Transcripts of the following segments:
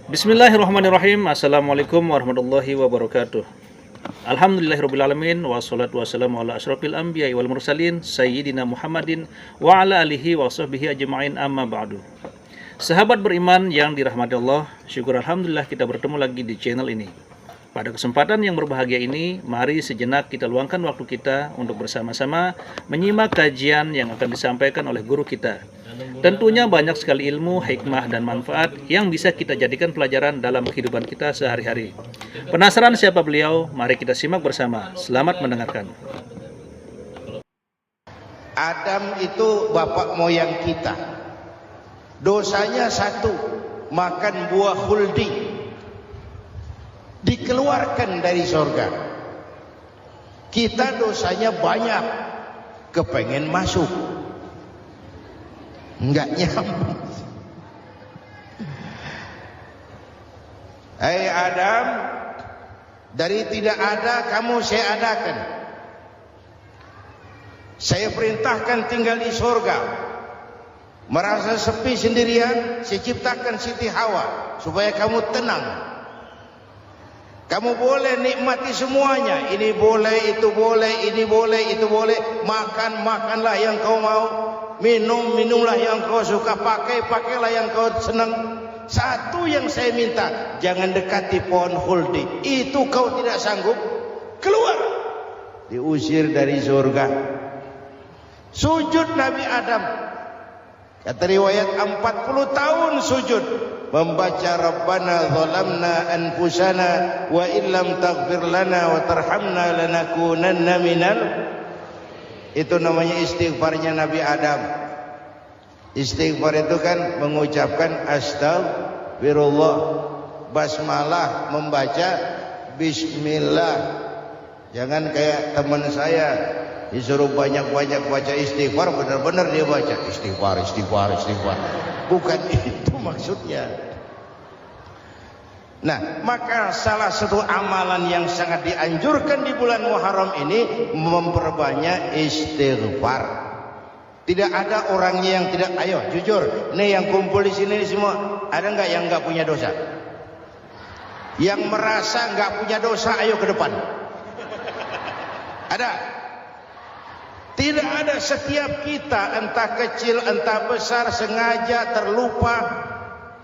Bismillahirrahmanirrahim. Assalamualaikum warahmatullahi wabarakatuh. Alhamdulillahirrabbilalamin. Wassalatu wassalamu ala ashrafil anbiya wal mursalin Sayyidina Muhammadin wa ala alihi wa sahbihi ajma'in, amma ba'du. Sahabat beriman yang dirahmati Allah, syukur alhamdulillah kita bertemu lagi di channel ini. Pada kesempatan yang berbahagia ini, mari sejenak kita luangkan waktu kita untuk bersama-sama menyimak kajian yang akan disampaikan oleh guru kita. Tentunya banyak sekali ilmu, hikmah, dan manfaat yang bisa kita jadikan pelajaran dalam kehidupan kita sehari-hari. Penasaran siapa beliau? Mari kita simak bersama. Selamat mendengarkan. Adam itu bapak moyang kita. Dosanya satu, makan buah khuldi, dikeluarkan dari surga. Kita dosanya banyak, kepengen masuk, enggak nyambung. Hai Adam, dari tidak ada kamu saya adakan. Saya perintahkan tinggal di surga. Merasa sepi sendirian, saya ciptakan Siti Hawa supaya kamu tenang. Kamu boleh nikmati semuanya. Ini boleh, itu boleh, ini boleh, itu boleh. Makan, makanlah yang kau mau. Minum, minumlah yang kau suka. Pakai, pakailah yang kau senang. Satu yang saya minta, jangan dekati pohon khuldi. Itu kau tidak sanggup, keluar. Diusir dari surga. Sujud Nabi Adam. Kata riwayat 40 tahun sujud, membaca Rabbana zalamna anfusana wa illam taghfir lana wa tarhamna lanakunanna minal. Itu namanya istighfarnya Nabi Adam. Istighfar itu kan mengucapkan astagfirullah, basmalah, membaca bismillah. Jangan kayak teman saya disuruh banyak-banyak baca istighfar, benar-benar dia baca istighfar, istighfar, istighfar. Bukan itu maksudnya. Nah, maka salah satu amalan yang sangat dianjurkan di bulan Muharram ini memperbanyak istighfar. Tidak ada orangnya yang tidak. Ayo jujur, nih yang kumpul di sini semua, ada nggak yang nggak punya dosa? Yang merasa nggak punya dosa, ayo ke depan. Ada? Tidak ada. Setiap kita, entah kecil entah besar, sengaja terlupa,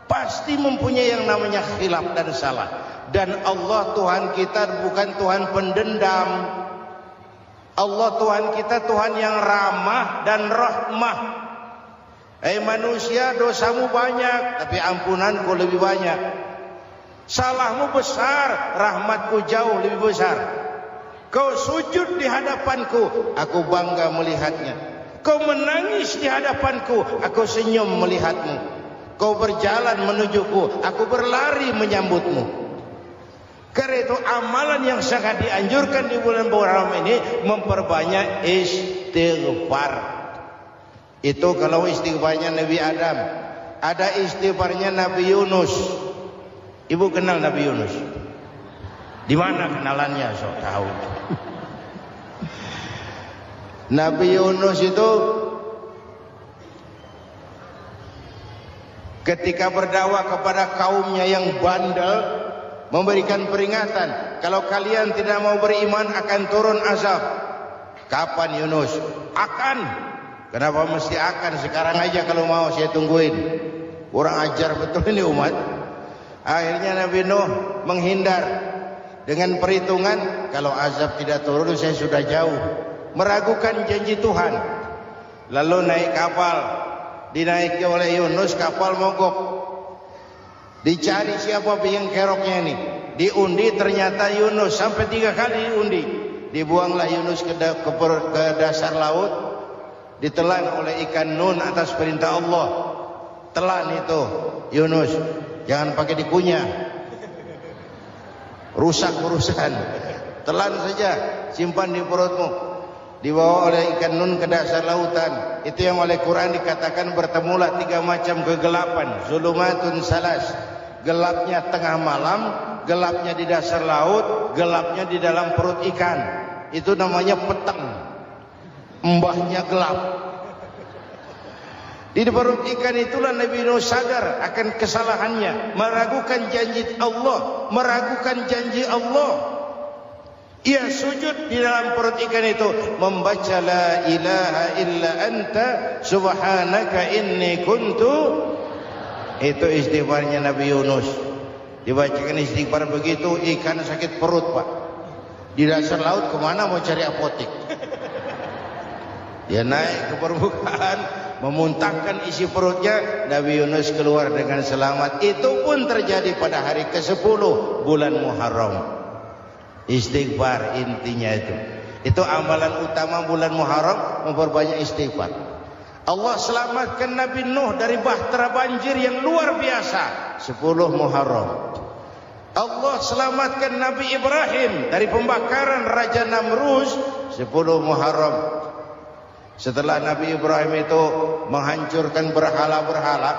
pasti mempunyai yang namanya khilaf dan salah. Dan Allah Tuhan kita bukan Tuhan pendendam. Allah Tuhan kita Tuhan yang ramah dan rahmah. Manusia, dosamu banyak, tapi ampunanku lebih banyak. Salahmu besar, rahmatku jauh lebih besar. Kau sujud di hadapanku, aku bangga melihatnya. Kau menangis di hadapanku, aku senyum melihatmu. Kau berjalan menujuku, aku berlari menyambutmu. Karena itu amalan yang sangat dianjurkan di bulan Muharram ini memperbanyak istighfar. Itu kalau istighfarnya Nabi Adam. Ada istighfarnya Nabi Yunus. Ibu kenal Nabi Yunus? Di mana kenalannya? Sok tahu. Nabi Yunus itu ketika berdakwah kepada kaumnya yang bandel, memberikan peringatan, kalau kalian tidak mau beriman akan turun azab. Kapan Yunus? Akan. Kenapa mesti akan? Sekarang aja kalau mau, saya tungguin. Kurang ajar betul ini umat. Akhirnya Nabi Nuh menghindar dengan perhitungan, kalau azab tidak turun saya sudah jauh. Meragukan janji Tuhan. Lalu naik kapal, dinaiki oleh Yunus, kapal mogok. Dicari siapa biang keroknya ini. Diundi, ternyata Yunus. Sampai 3 kali diundi. Dibuanglah Yunus ke dasar laut. Ditelan oleh ikan nun atas perintah Allah. Telan itu Yunus, jangan pakai dikunyah, rusak urusan. Telan saja, simpan di perutmu. Dibawa oleh ikan nun ke dasar lautan. Itu yang oleh Quran dikatakan bertemulah 3 macam kegelapan. Zulumatun salas. Gelapnya tengah malam, gelapnya di dasar laut, gelapnya di dalam perut ikan. Itu namanya petang. Mbahnya gelap. Di perut ikan itulah Nabi Nuh sadar akan kesalahannya, meragukan janji Allah, meragukan janji Allah. Ia sujud di dalam perut ikan itu, membaca la ilaha illa anta subhanaka inni kuntu. Itu istighfarnya Nabi Yunus. Dibacakan istighfar begitu, ikan sakit perut, Pak. Di dasar laut kemana mau cari apotek? Dia naik ke permukaan, memuntahkan isi perutnya. Nabi Yunus keluar dengan selamat. Itu pun terjadi pada hari ke-10 bulan Muharram. Istighfar intinya itu. Itu amalan utama bulan Muharram, memperbanyak istighfar. Allah selamatkan Nabi Nuh dari bahtera banjir yang luar biasa 10 Muharram. Allah selamatkan Nabi Ibrahim dari pembakaran Raja Namrus 10 Muharram. Setelah Nabi Ibrahim itu menghancurkan berhala-berhala,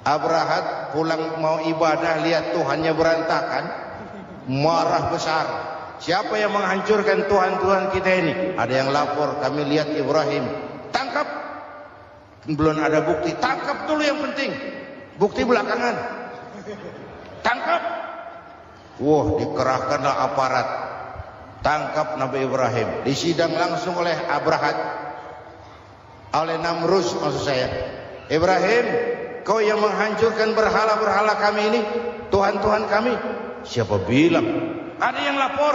Abrahat pulang mau ibadah, lihat Tuhannya berantakan, marah besar. Siapa yang menghancurkan Tuhan-Tuhan kita ini? Ada yang lapor, kami lihat Ibrahim. Tangkap. Belum ada bukti, tangkap dulu yang penting. Bukti belakangan. Tangkap. Wah, dikerahkanlah aparat. Tangkap Nabi Ibrahim. Disidang langsung oleh Abrahat, oleh Namrus maksud saya. Ibrahim, kau yang menghancurkan berhala-berhala kami ini, Tuhan-Tuhan kami. Siapa bilang? Ada yang lapor.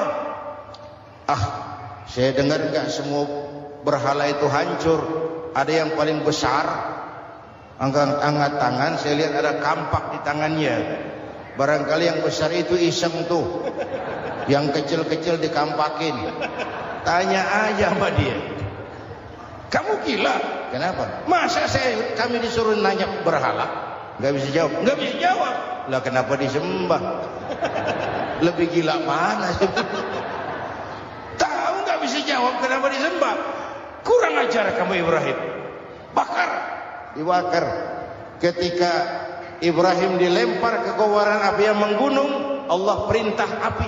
Saya dengar enggak semua berhala itu hancur. Ada yang paling besar, angkat tangan, saya lihat ada kampak di tangannya. Barangkali yang besar itu iseng tuh, yang kecil-kecil dikampakin. Tanya aja sama dia, kamu gila? Kenapa? Masa kami disuruh nanya berhala? Nggak bisa jawab. Nggak bisa jawab. Lah kenapa disembah? Lebih gila mana? Tahu nggak bisa jawab kenapa disembah? Kurang ajar kamu Ibrahim. Bakar, dibakar. Ketika Ibrahim dilempar ke kobaran api yang menggunung, Allah perintah api,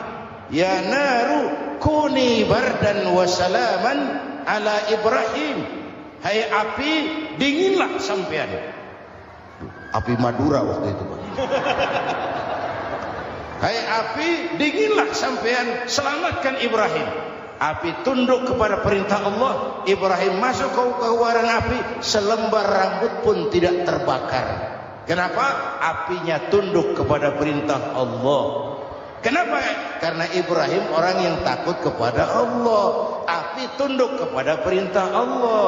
ya naru kuni bardan wa salaman ala Ibrahim. Hai api, dinginlah sampean. Api Madura waktu itu, Pak. Hai api, dinginlah sampean, selamatkan Ibrahim. Api tunduk kepada perintah Allah. Ibrahim masuk ke kobaran api, selembar rambut pun tidak terbakar. Kenapa? Apinya tunduk kepada perintah Allah. Kenapa? Karena Ibrahim orang yang takut kepada Allah. Api tunduk kepada perintah Allah.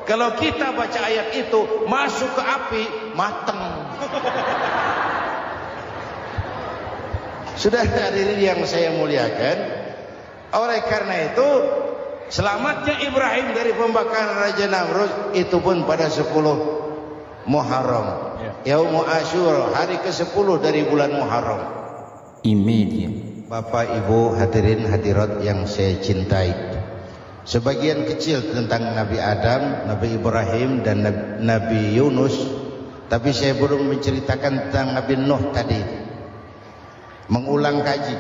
Kalau kita baca ayat itu, masuk ke api, mateng. Sudah hadirin yang saya muliakan, oleh karena itu selamatnya Ibrahim dari pembakaran Raja Namrud itu pun pada 10 Muharram, Yaumul Asyura, hari ke-10 dari bulan Muharram. Bapak Ibu hadirin hadirat yang saya cintai, sebagian kecil tentang Nabi Adam, Nabi Ibrahim dan Nabi Yunus, tapi saya belum menceritakan tentang Nabi Nuh tadi. Mengulang kaji,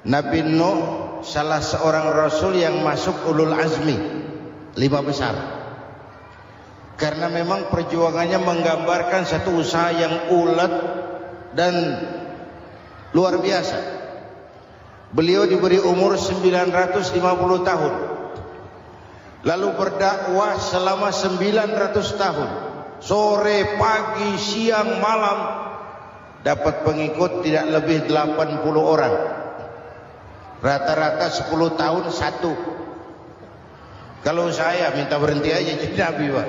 Nabi Nuh salah seorang rasul yang masuk ulul azmi 5 besar. Karena memang perjuangannya menggambarkan satu usaha yang ulet dan luar biasa. Beliau diberi umur 950 tahun, lalu berdakwah selama 900 tahun, sore, pagi, siang, malam, dapat pengikut tidak lebih 80 orang. Rata-rata 10 tahun satu. Kalau saya minta berhenti aja jadi nabi, Pak.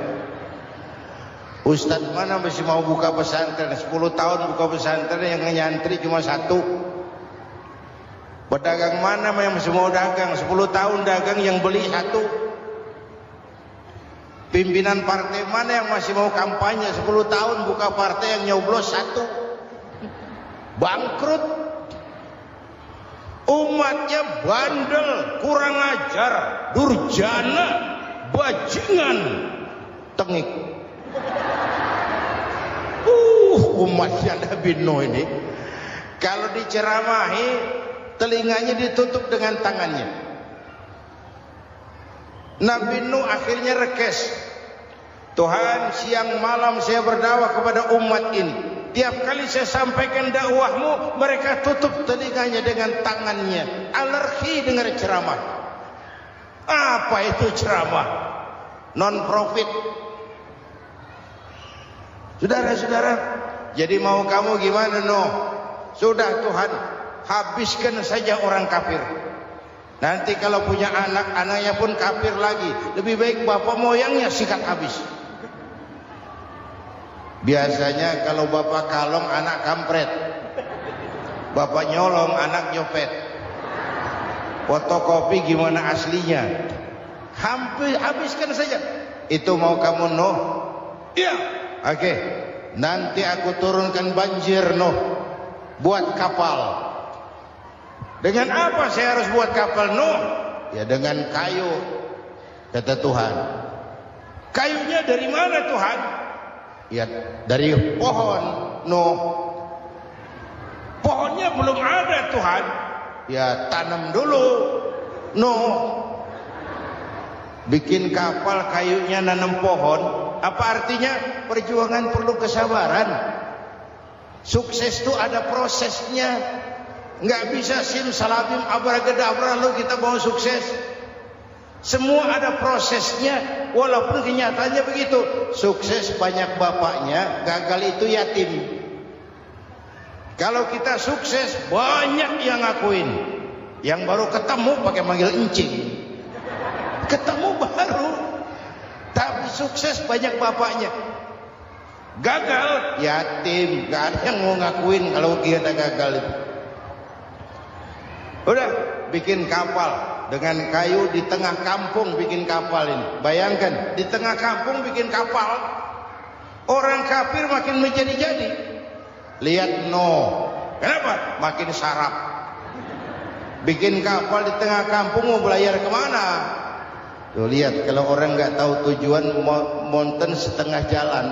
Ustadz mana masih mau buka pesantren? 10 tahun buka pesantren, yang nyantri cuma 1. Pedagang mana yang masih mau dagang? 10 tahun dagang, yang beli 1. Pimpinan partai mana yang masih mau kampanye? 10 tahun buka partai, yang nyoblos 1. Bangkrut. Umatnya bandel, kurang ajar, durjana, bajingan, tengik. Umatnya Nabi Nuh ini kalau diceramahi, telinganya ditutup dengan tangannya. Nabi Nuh akhirnya rekes. Tuhan, siang malam saya berdakwah kepada umat ini. Tiap kali saya sampaikan dakwahmu, mereka tutup telinganya dengan tangannya. Alergi dengar ceramah. Apa itu ceramah? Non-profit. Saudara-saudara, jadi mau kamu gimana? No, sudah Tuhan, habiskan saja orang kafir. Nanti kalau punya anak, anaknya pun kafir lagi. Lebih baik bapak moyangnya sikat habis. Biasanya kalau bapak kalong, anak kampret. Bapak nyolong, anak nyopet. Fotokopi gimana aslinya? Hampir habiskan saja. Itu mau kamu? No? Iya. Oke. Nanti aku turunkan banjir, no. Buat kapal. Dengan apa saya harus buat kapal? No. Ya dengan kayu. Kata Tuhan. Kayunya dari mana Tuhan? Ya dari pohon. No. Pohonnya belum ada Tuhan. Ya tanam dulu. No. Bikin kapal kayunya nanam pohon. Apa artinya? Perjuangan perlu kesabaran. Sukses itu ada prosesnya. Nggak bisa simsalabim abracadabra lalu kita mau sukses. Semua ada prosesnya. Walaupun kenyataannya begitu. Sukses banyak bapaknya, gagal itu yatim. Kalau kita sukses banyak yang ngakuin. Yang baru ketemu pakai manggil encing. Ketemu baru. Tapi sukses banyak bapaknya. Gagal yatim, gak ada yang mau ngakuin kalau kita gagal itu. Udah bikin kapal dengan kayu di tengah kampung, bikin kapal ini. Bayangkan di tengah kampung bikin kapal. Orang kafir makin menjadi-jadi. Lihat no. Kenapa? Makin sarap. Bikin kapal di tengah kampung mau belayar kemana? Tuh lihat, kalau orang nggak tahu tujuan, mountain setengah jalan.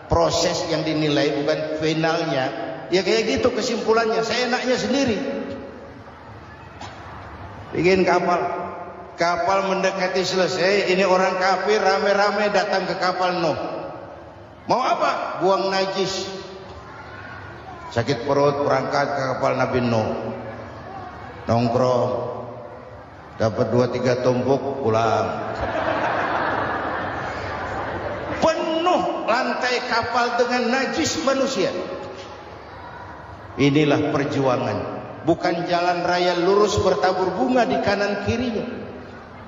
Proses yang dinilai bukan finalnya. Ya kayak gitu kesimpulannya. Saya enaknya sendiri. Bikin kapal. Kapal mendekati selesai. Ini orang kafir rame-rame datang ke kapal Nuh. Mau apa? Buang najis. Sakit perut berangkat ke kapal Nabi Nuh. Nongkrong. Dapat 2-3 tumpuk pulang. Penuh lantai kapal dengan najis manusia. Inilah perjuangan. Bukan jalan raya lurus bertabur bunga di kanan kirinya.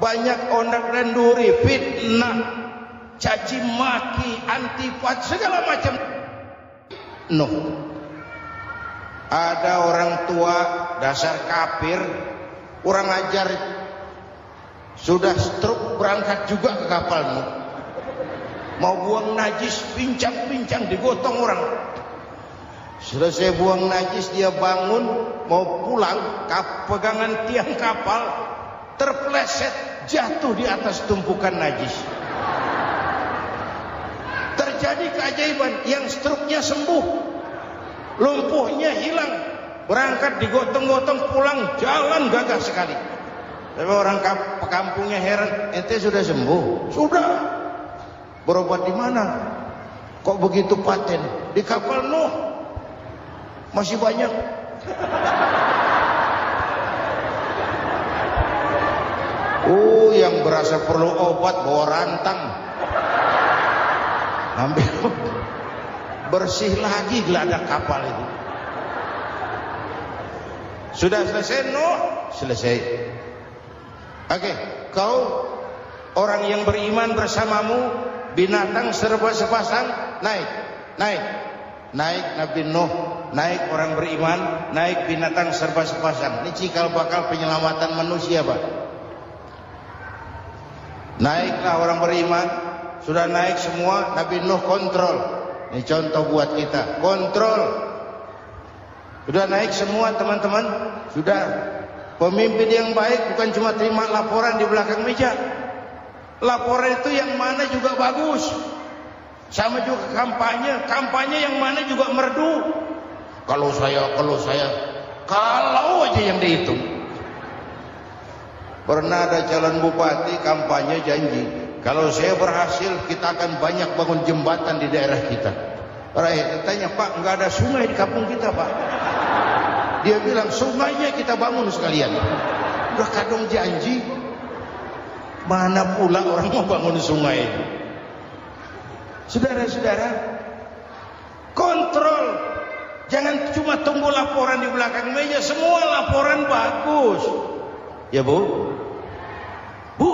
Banyak ondak dan duri, fitnah, caci maki, antipat, segala macam. No. Ada orang tua dasar kafir, kurang ajar, sudah stroke berangkat juga ke kapal Nuh. Mau buang najis, pincang-pincang digotong orang. Selesai buang najis dia bangun mau pulang, pegangan tiang kapal terpleset jatuh di atas tumpukan najis. Terjadi keajaiban, yang stroke-nya sembuh, lumpuhnya hilang, berangkat digotong-gotong pulang, jalan gagah sekali. Tapi orang kampungnya heran, ente sudah sembuh? Sudah. Berobat di mana? Kok begitu paten? Di kapal Nuh. Masih banyak. Yang berasa perlu obat bawa rantang. Ambil bersih lagi geladak kapal itu. Sudah selesai Nuh? Selesai. Oke, kau orang yang beriman bersamamu, binatang serba sepasang, naik. Naik Nabi Nuh, naik orang beriman, naik binatang serba sepasang. Ini cikal bakal penyelamatan manusia, Pak. Naiklah orang beriman, sudah naik semua, Nabi Nuh kontrol. Ini contoh buat kita, kontrol. Sudah naik semua teman-teman, sudah. Pemimpin yang baik bukan cuma terima laporan di belakang meja. Laporan itu yang mana juga bagus. Sama juga kampanye yang mana juga merdu. Kalau aja yang dihitung. Pernah ada calon bupati kampanye janji, Kalau saya berhasil, kita akan banyak bangun jembatan di daerah kita. Orang tanya, Pak, nggak ada sungai di kampung kita, Pak. Dia bilang, sungainya kita bangun sekalian. Udah kadung janji. Mana pula orang mau bangun sungai? Saudara-saudara, kontrol. Jangan cuma tunggu laporan di belakang meja. Semua laporan bagus. Ya, Bu? Bu?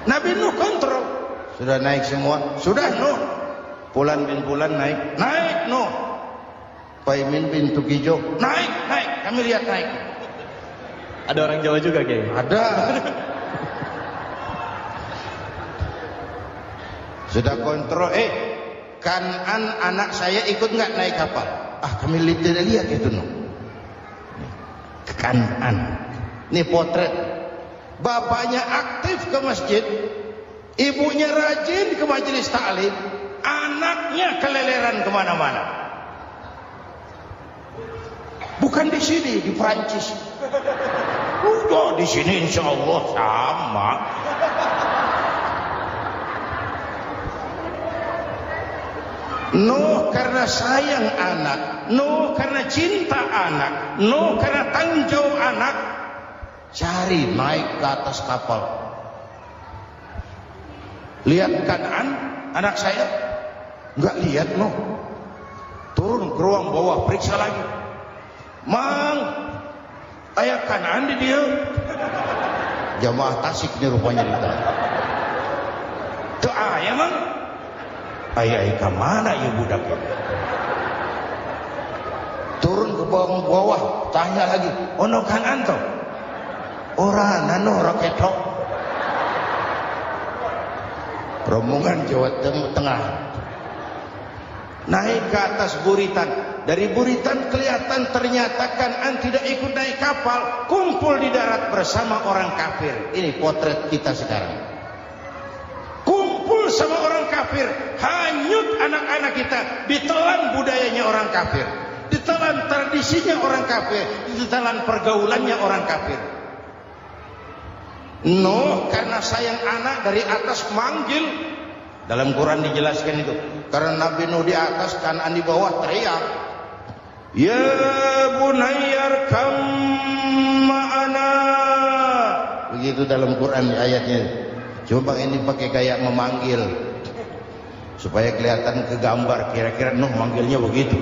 Nabi Nuh kontrol. Sudah naik semua? Sudah, Nuh. Pulan bin Pulan naik. Naik, Nuh. Paimin bin Tukijo. Naik. Kami lihat naik. Ada orang Jawa juga, Kiai? Ada. Sudah kontrol. Kanan anak saya ikut nggak naik kapal? Kami tidak lihat itu, Nuh. Kanan. Ini potret. Bapaknya aktif ke masjid, ibunya rajin ke majelis taklim, anaknya keleleran kemana-mana. Bukan di sini, di Prancis. Udah di sini insya Allah sama. Nuh karena sayang anak, Nuh karena cinta anak, Nuh karena tanggung jawab anak, cari naik ke atas kapal. Lihat Kan'an, anak saya? Enggak lihat, Nuh. Turun ke ruang bawah, periksa lagi. Mang, ayah Kan'an di dia. Jamaah Tasik ini rupanya ditanya. Tuh ayah, Mang. Ayah ke mana ya budak? Turun ke bawah, tanya lagi. Ono Kan'an toh? Orang nano roketok. Rombongan Jawa Tengah naik ke atas buritan. Dari buritan kelihatan ternyata Kan'an tidak ikut naik kapal, kumpul di darat bersama orang kafir. Ini potret kita sekarang. Kumpul sama orang kafir, hanyut anak-anak kita, ditelan budayanya orang kafir, ditelan tradisinya orang kafir, ditelan pergaulannya orang kafir. Nuh karena sayang anak dari atas manggil. Dalam Quran dijelaskan itu. Karena Nabi Nuh di atas, Kan'an di bawah, teriak, ya bunayyarkam ma'ana. Begitu dalam Quran ayatnya. Coba ini pakai gaya memanggil supaya kelihatan kegambar. Kira-kira Nuh manggilnya begitu.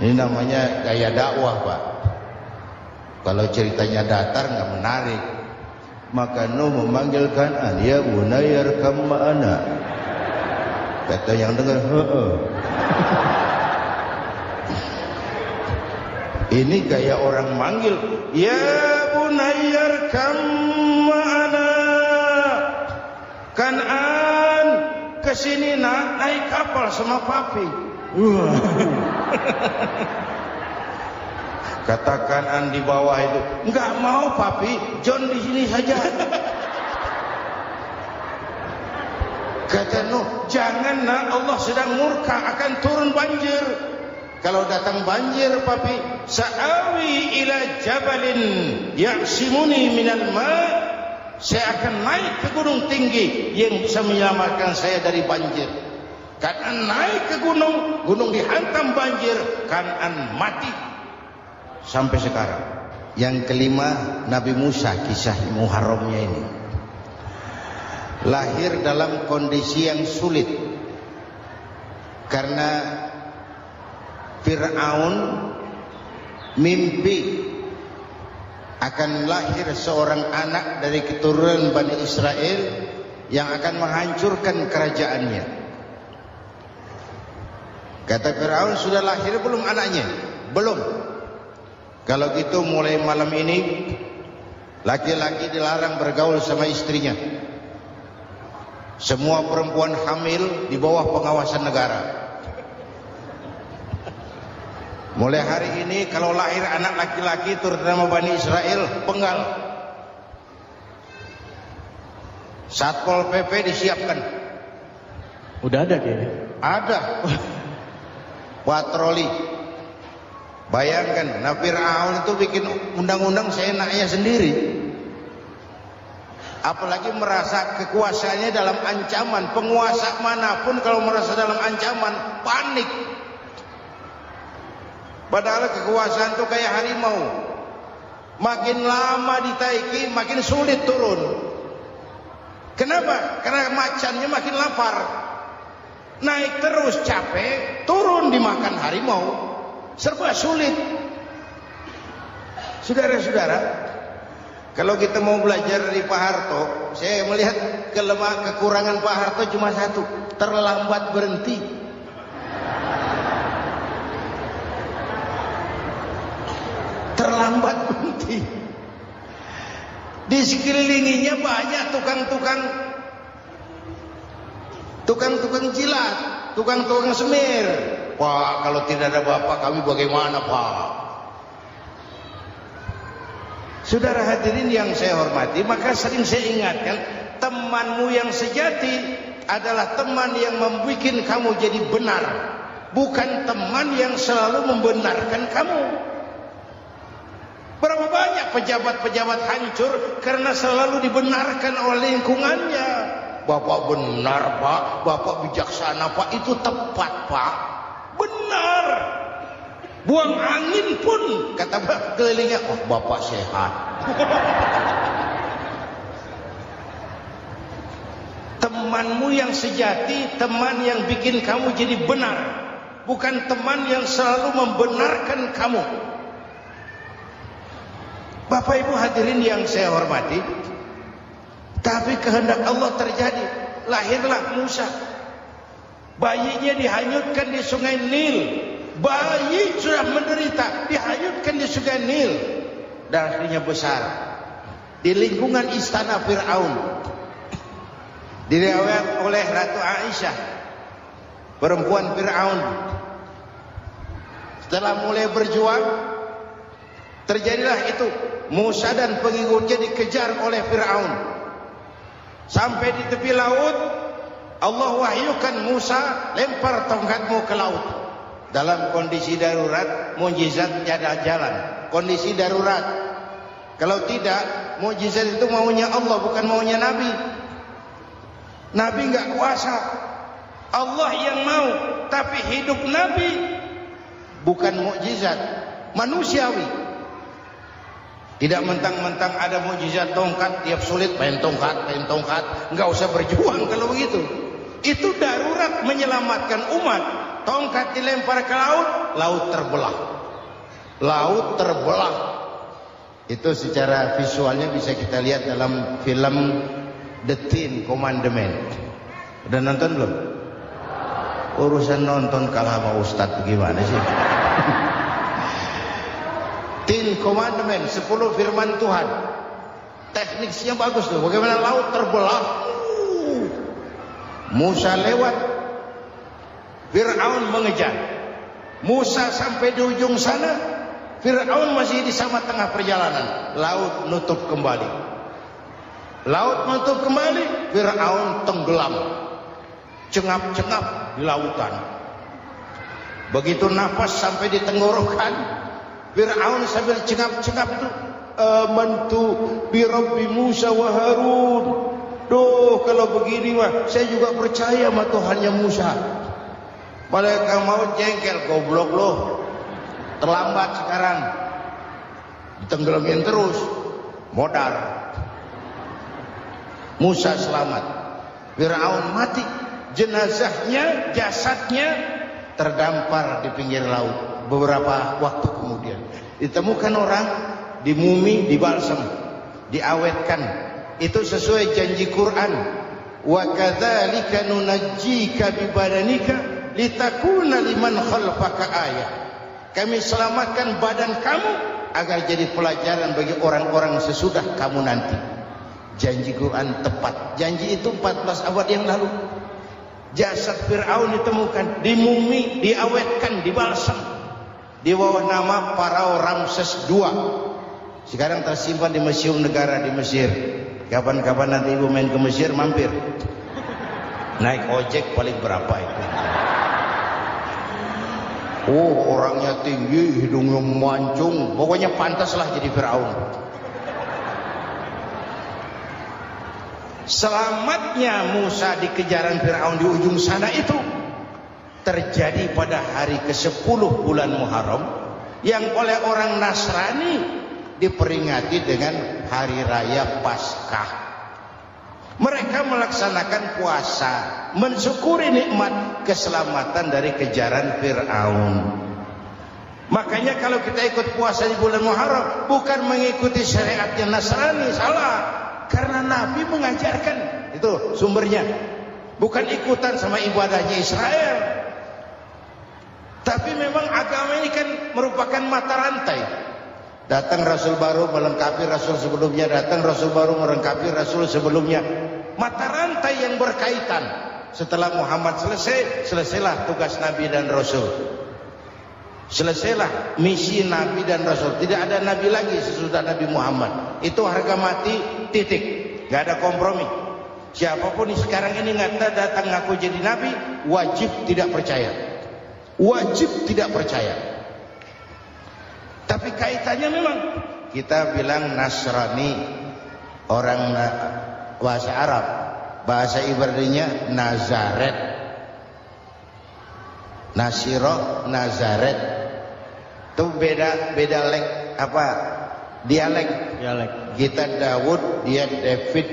Ini namanya gaya dakwah, Pak. Kalau ceritanya datar nggak menarik, maka Nuh memanggil Kan'an, ya bunayyarkam ma'ana. Kata yang dengar, ini gaya orang manggil, ya bunayyarkam ma'ana. Kan'an kesini nak, naik kapal sama papi. Katakan di bawah itu, enggak mau papi, John di sini saja. Kata Nuh, jangan nak, Allah sedang murka, akan turun banjir. Kalau datang banjir papi, sa'awi ila jabalin ya'simuni minal ma'. Saya akan naik ke gunung tinggi yang bisa menyelamatkan saya dari banjir. Kan'an naik ke gunung, gunung dihantam banjir, Kan'an mati. Sampai sekarang. Yang kelima, Nabi Musa, kisah Muharramnya ini. Lahir dalam kondisi yang sulit. Karena Fir'aun mimpi akan lahir seorang anak dari keturunan Bani Israel yang akan menghancurkan kerajaannya. Kata Fir'aun, sudah lahir belum anaknya? Belum. Kalau gitu mulai malam ini laki-laki dilarang bergaul sama istrinya. Semua perempuan hamil di bawah pengawasan negara. Mulai hari ini kalau lahir anak laki-laki terutama Bani Israel, penggal. Satpol PP disiapkan. Udah ada kayaknya. Ada. Patroli. Bayangkan, nah Fir'aun itu bikin undang-undang seenaknya sendiri. Apalagi merasa kekuasaannya dalam ancaman. Penguasa manapun kalau merasa dalam ancaman, panik. Padahal kekuasaan itu kayak harimau. Makin lama ditaiki, makin sulit turun. Kenapa? Karena macannya makin lapar. Naik terus capek, turun dimakan harimau. Serba sulit. Saudara-saudara, kalau kita mau belajar dari Pak Harto, saya melihat kekurangan Pak Harto cuma satu, terlambat berhenti. Terlambat berhenti. Di sekelilinginya banyak tukang-tukang jilat, tukang-tukang semir. Pak, kalau tidak ada bapak kami bagaimana, Pak? Saudara hadirin yang saya hormati, maka sering saya ingatkan, temanmu yang sejati adalah teman yang membuat kamu jadi benar, bukan teman yang selalu membenarkan kamu. Berapa banyak pejabat-pejabat hancur karena selalu dibenarkan oleh lingkungannya. Bapak benar, Pak. Bapak bijaksana, Pak. Itu tepat, Pak. Benar. Buang angin pun kata kelilingnya, oh Bapak sehat. Temanmu yang sejati, teman yang bikin kamu jadi benar, bukan teman yang selalu membenarkan kamu. Bapak Ibu hadirin yang saya hormati, tapi kehendak Allah terjadi. Lahirlah Musa. Bayinya dihanyutkan di sungai Nil. Bayi sudah menderita, dihanyutkan di sungai Nil. Dan akhirnya besar di lingkungan istana Fir'aun. Diriwayat oleh Ratu Aisyah, perempuan Fir'aun, setelah mulai berjuang, terjadilah itu. Musa dan pengikutnya dikejar oleh Fir'aun. Sampai di tepi laut, Allah wahyukan Musa, lempar tongkatmu ke laut. Dalam kondisi darurat, mukjizat tiada jalan. Kondisi darurat. Kalau tidak, mukjizat itu maunya Allah, bukan maunya Nabi. Nabi enggak kuasa. Allah yang mau, tapi hidup Nabi bukan mukjizat, manusiawi. Tidak mentang-mentang ada mukjizat tongkat, tiap sulit main tongkat, enggak usah berjuang kalau begitu. Itu darurat menyelamatkan umat. Tongkat dilempar ke laut, laut terbelah. Laut terbelah. Itu secara visualnya bisa kita lihat dalam film The Ten Commandments. Udah nonton belum? Urusan nonton kalah sama Ustadz bagaimana sih? Ten Commandments, 10 firman Tuhan. Tekniknya bagus tuh. Bagaimana laut terbelah. Musa lewat, Fir'aun mengejar. Musa sampai di ujung sana, Fir'aun masih di sama tengah perjalanan. Laut nutup kembali. Laut nutup kembali, Fir'aun tenggelam. Cengap-cengap di lautan. Begitu nafas sampai di tenggorokan, Fir'aun sambil cengap-cengap itu, amantu bi Rabbi Musa wa Harun. Duh, kalau begini mah saya juga percaya sama Tuhannya Musa. Malaikat maut jengkel, goblok loh. Terlambat sekarang. Ditenggelamin terus. Modar. Musa selamat. Fir'aun mati. Jenazahnya, jasadnya terdampar di pinggir laut. Beberapa waktu kemudian ditemukan orang, dimumi, dibalsam, diawetkan. Itu sesuai janji Quran. Wa kadzalika nunajjika bi badanika litakuna liman khalfaka ayat. Kami selamatkan badan kamu agar jadi pelajaran bagi orang-orang sesudah kamu nanti. Janji Quran tepat. Janji itu 14 abad yang lalu. Jasad Fir'aun ditemukan, dimumi, diawetkan, dibalsam. Di bawah nama Farao Ramses II. Sekarang tersimpan di Museum Negara di Mesir. Kapan-kapan nanti ibu main ke Mesir, mampir. Naik ojek paling berapa itu? Oh, orangnya tinggi, hidungnya mancung, pokoknya pantaslah jadi Firaun. Selamatnya Musa di kejaran Firaun di ujung sana itu terjadi pada hari ke-10 bulan Muharram, yang oleh orang Nasrani diperingati dengan hari raya Paskah. Mereka melaksanakan puasa, mensyukuri nikmat keselamatan dari kejaran Fir'aun. Makanya kalau kita ikut puasa di bulan Muharram, bukan mengikuti syariatnya Nasrani, salah. Karena Nabi mengajarkan, itu sumbernya. Bukan ikutan sama ibadahnya Israel. Tapi memang agama ini kan merupakan mata rantai. Datang Rasul baru melengkapi Rasul sebelumnya, datang Rasul baru melengkapi Rasul sebelumnya. Mata rantai yang berkaitan. Setelah Muhammad selesai, selesailah tugas Nabi dan Rasul. Selesailah misi Nabi dan Rasul. Tidak ada Nabi lagi sesudah Nabi Muhammad. Itu harga mati, titik. Gak ada kompromi. Siapapun sekarang ini datang ngaku jadi Nabi, wajib tidak percaya. Wajib tidak percaya. Tapi kaitannya memang kita bilang Nasrani, orang bahasa Arab, bahasa Ibraninya Nazaret, Nasiro, Nazaret. Itu beda apa dialek. Kita Daud, dia David.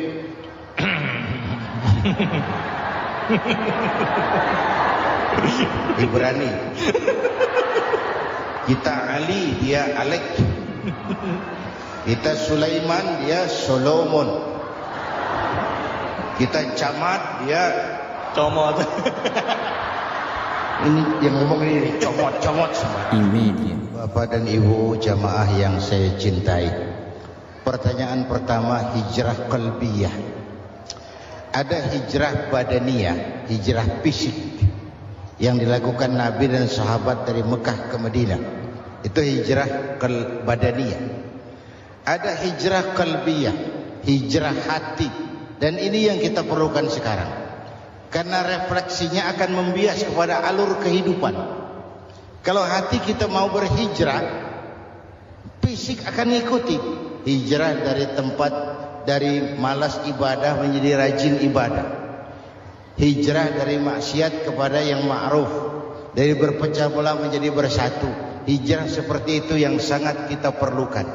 Ibrani. Kita Ali, dia Alek. Kita Sulaiman, dia Solomon. Kita Camat, dia Comot. Ini yang ngomong ini comot semua. Bapak dan Ibu jamaah yang saya cintai, pertanyaan pertama, hijrah qalbiyah. Ada hijrah badaniyah, hijrah fisik yang dilakukan Nabi dan sahabat dari Mekah ke Madinah. Itu hijrah badaniyah. Ada hijrah qalbiyah, hijrah hati. Dan ini yang kita perlukan sekarang. Karena refleksinya akan membias kepada alur kehidupan. Kalau hati kita mau berhijrah, fisik akan mengikuti. Hijrah dari tempat, dari malas ibadah menjadi rajin ibadah. Hijrah dari maksiat kepada yang ma'ruf, dari berpecah belah menjadi bersatu. Hijrah seperti itu yang sangat kita perlukan.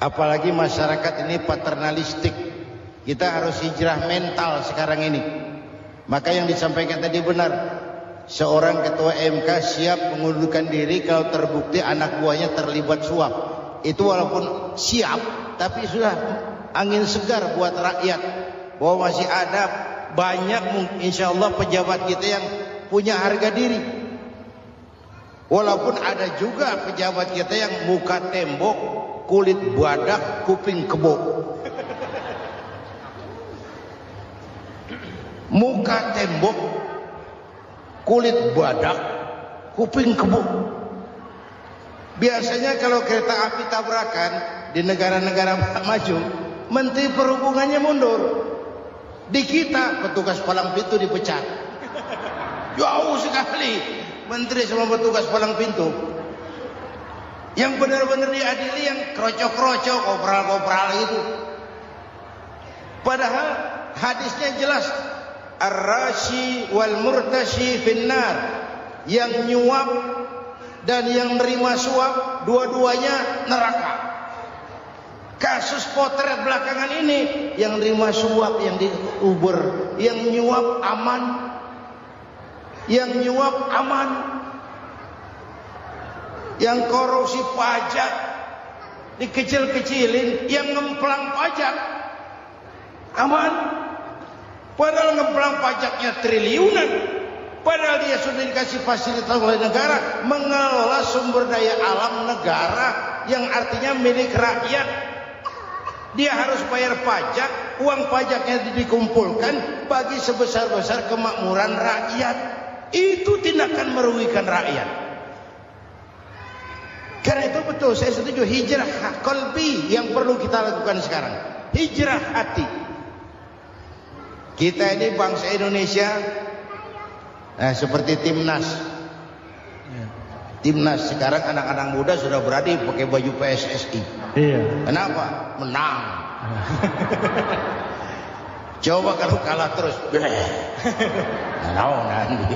Apalagi masyarakat ini paternalistik. Kita harus hijrah mental sekarang ini. Maka yang disampaikan tadi benar. Seorang ketua MK siap mengundurkan diri kalau terbukti anak buahnya terlibat suap. Itu walaupun siap, tapi sudah angin segar buat rakyat. Bahwa masih ada banyak insya Allah pejabat kita yang punya harga diri. Walaupun ada juga pejabat kita yang muka tembok, kulit badak, kuping kebo. Muka tembok, kulit badak, kuping kebo. Biasanya kalau kereta api tabrakan di negara-negara maju, Menteri Perhubungannya mundur. Di kita petugas palang pintu dipecat. Jauh sekali menteri sama petugas palang pintu. Yang benar-benar diadili yang krocok-krocok, kopral-kopral itu. Padahal hadisnya jelas, ar-rashi wal murtashi finnar. Yang nyuap dan yang nerima suap, dua-duanya neraka. Kasus potret belakangan ini, yang nerima suap, yang diuber, yang nyuap aman, yang nyuap aman, yang korupsi pajak dikecil-kecilin, yang ngemplang pajak aman. Padahal ngemplang pajaknya triliunan. Padahal dia sudah dikasih fasilitas oleh negara mengelola sumber daya alam negara yang artinya milik rakyat. Dia harus bayar pajak, uang pajaknya dikumpulkan bagi sebesar-besar kemakmuran rakyat. Itu tindakan merugikan rakyat. Karena itu betul, saya setuju, hijrah qalbi yang perlu kita lakukan sekarang. Hijrah hati. Kita ini bangsa Indonesia, seperti timnas. Timnas sekarang anak-anak muda sudah berani pakai baju PSSI. Iya. Kenapa? Menang. Coba kalau kalah terus, nanti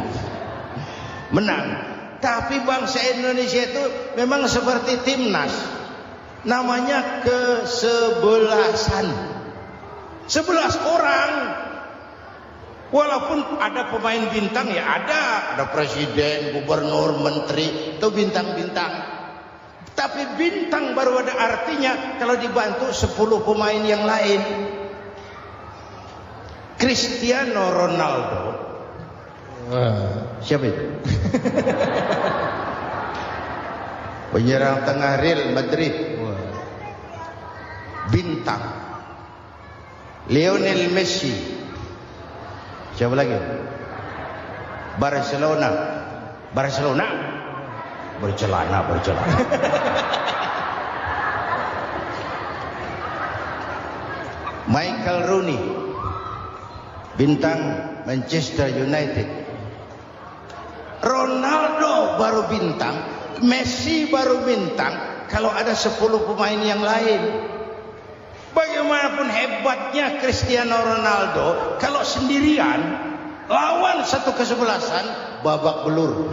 menang. Tapi bangsa Indonesia itu memang seperti timnas, namanya kesebelasan. 11 orang. Walaupun ada pemain bintang ya ada presiden, gubernur, menteri, itu bintang-bintang. Tapi bintang baru ada artinya kalau dibantu 10 pemain yang lain. Cristiano Ronaldo. Siapa itu? Penyerang tengah Real Madrid. Bintang. Lionel Messi. Siapa lagi? Barcelona. Bercelana. Michael Rooney, bintang Manchester United. Ronaldo baru bintang, Messi baru bintang kalau ada 10 pemain yang lain. Bagaimanapun hebatnya Cristiano Ronaldo, kalau sendirian lawan satu kesebelasan babak belur.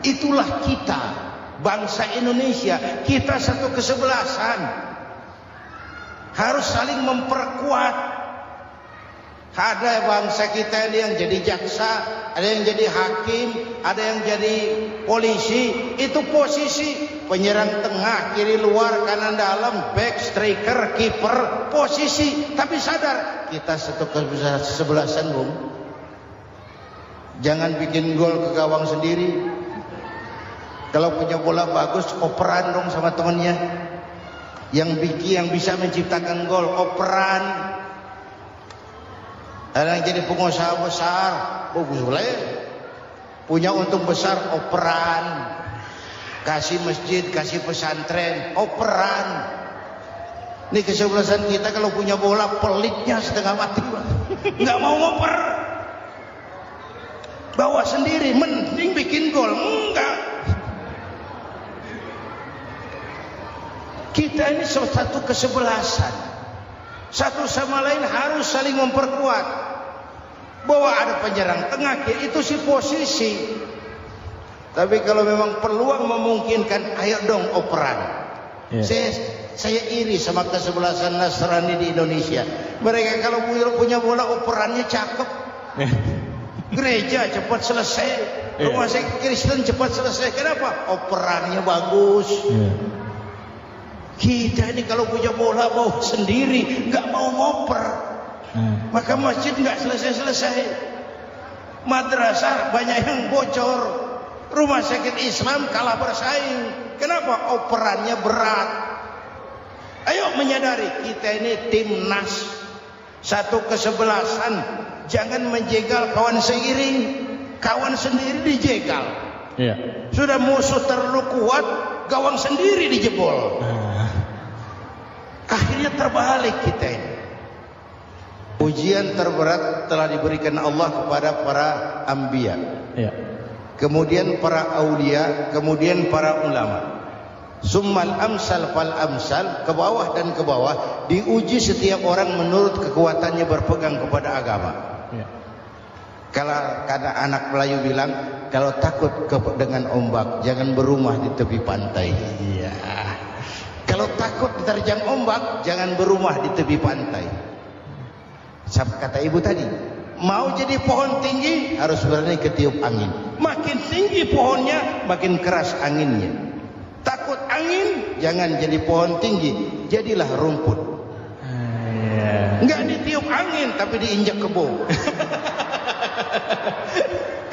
Itulah kita, bangsa Indonesia, kita satu kesebelasan, harus saling memperkuat. Ada bangsa kita ini yang jadi jaksa, ada yang jadi hakim, ada yang jadi polisi. Itu posisi penyerang tengah, kiri luar, kanan dalam, back, striker, kiper, posisi. Tapi sadar kita satu kesebelasan, Bung. Jangan bikin gol ke gawang sendiri. Kalau punya bola bagus, operan dong sama temannya. Yang bisa menciptakan gol, operan. Ada yang jadi pengusaha besar, bagus boleh. Punya untung besar, operan. Kasih masjid, kasih pesantren, operan. Ini kesebelasan kita kalau punya bola pelitnya setengah mati, nggak mau ngoper. Bawa sendiri, mending bikin gol, enggak. Kita ini satu kesebelasan. Satu sama lain harus saling memperkuat. Bahwa ada penyerang tengah kiri itu sih posisi. Tapi kalau memang peluang memungkinkan, ayo dong operan. Saya iri sama kesebelasan Nasrani di Indonesia. Mereka kalau punya bola operannya cakep. Gereja cepat selesai, rumah sakit Kristen cepat selesai. Kenapa? Operannya bagus. Kita ini kalau punya bola bawa sendiri, nggak mau ngoper. Maka masjid nggak selesai-selesai. Madrasah banyak yang bocor. Rumah sakit Islam kalah bersaing. Kenapa? Operannya berat. Ayo menyadari kita ini timnas, satu kesebelasan. Jangan menjegal kawan seiring, kawan sendiri dijegal. Sudah musuh terlalu kuat, gawang sendiri dijebol. Akhirnya terbalik kita ini. Ujian terberat telah diberikan Allah kepada para anbiya, kemudian para aulia, kemudian para ulama. Summal amsal fal amsal, ke bawah dan ke bawah, diuji setiap orang menurut kekuatannya berpegang kepada agama. Kalau ada anak Melayu bilang, kalau takut dengan ombak, jangan berumah di tepi pantai. Kalau takut diterjang ombak, jangan berumah di tepi pantai. Kata ibu tadi, mau jadi pohon tinggi harus berani ketiup angin. Makin tinggi pohonnya, makin keras anginnya. Takut angin, jangan jadi pohon tinggi, jadilah rumput. Enggak ditiup angin, tapi diinjak kebo.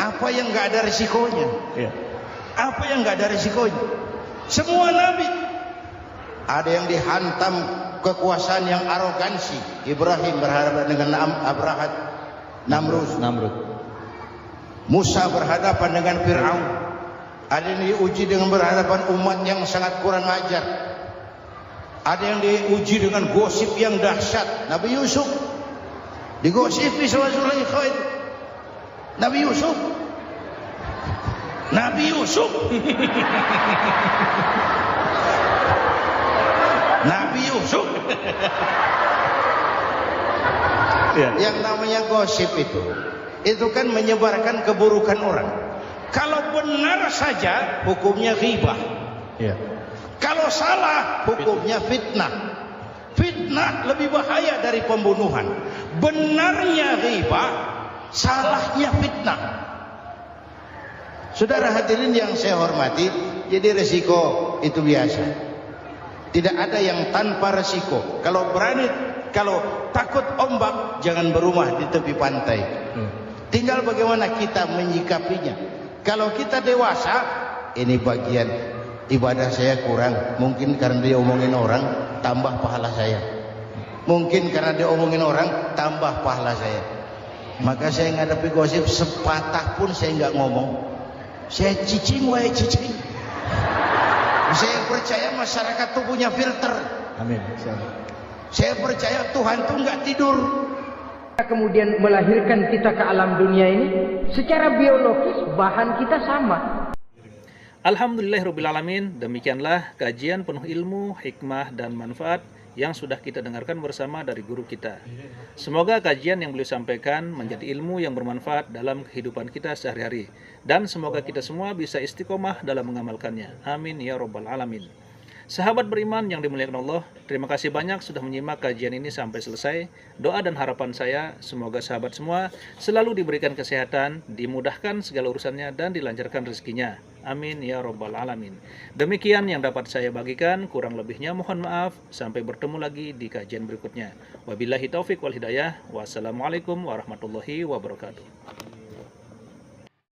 Apa yang enggak ada risikonya? Apa yang enggak ada risikonya? Semua nabi ada yang dihantam kekuasaan yang arogansi. Ibrahim berhadapan dengan Namrud. Musa berhadapan dengan Fir'aun. Ada yang diuji dengan berhadapan umat yang sangat kurang ajar. Ada yang diuji dengan gosip yang dahsyat. Nabi Yusuf digosipi sama Zulaikha itu. Nabi Yusuf Nabi Yusuf. Nabi Yusuf. Iya. Yang namanya gosip itu kan menyebarkan keburukan orang. Kalau benar saja hukumnya ghibah. Iya. Kalau salah hukumnya fitnah. Fitnah lebih bahaya dari pembunuhan. Benarnya ghibah, salahnya fitnah. Saudara hadirin yang saya hormati, jadi resiko itu biasa. Tidak ada yang tanpa resiko. Kalau berani, kalau takut ombak, jangan berumah di tepi pantai. Tinggal bagaimana kita menyikapinya. Kalau kita dewasa, ini bagian ibadah saya kurang. Mungkin karena dia omongin orang, tambah pahala saya. Mungkin karena dia omongin orang, tambah pahala saya. Maka saya ngadapi gosip sepatah pun saya nggak ngomong. Saya cicing, wae cicing. Saya percaya masyarakat itu punya filter. Amin. Saya percaya Tuhan itu nggak tidur. Kemudian melahirkan kita ke alam dunia ini, secara biologis bahan kita sama. Alhamdulillahirrabbilalamin, demikianlah kajian penuh ilmu, hikmah, dan manfaat yang sudah kita dengarkan bersama dari guru kita. Semoga kajian yang beliau sampaikan menjadi ilmu yang bermanfaat dalam kehidupan kita sehari-hari. Dan semoga kita semua bisa istiqomah dalam mengamalkannya. Amin ya rabbal alamin. Sahabat beriman yang dimuliakan Allah, terima kasih banyak sudah menyimak kajian ini sampai selesai. Doa dan harapan saya, semoga sahabat semua selalu diberikan kesehatan, dimudahkan segala urusannya, dan dilancarkan rezekinya. Amin ya rabbal alamin. Demikian yang dapat saya bagikan, kurang lebihnya mohon maaf. Sampai bertemu lagi di kajian berikutnya. Wabillahi taufik wal hidayah. Wassalamualaikum warahmatullahi wabarakatuh.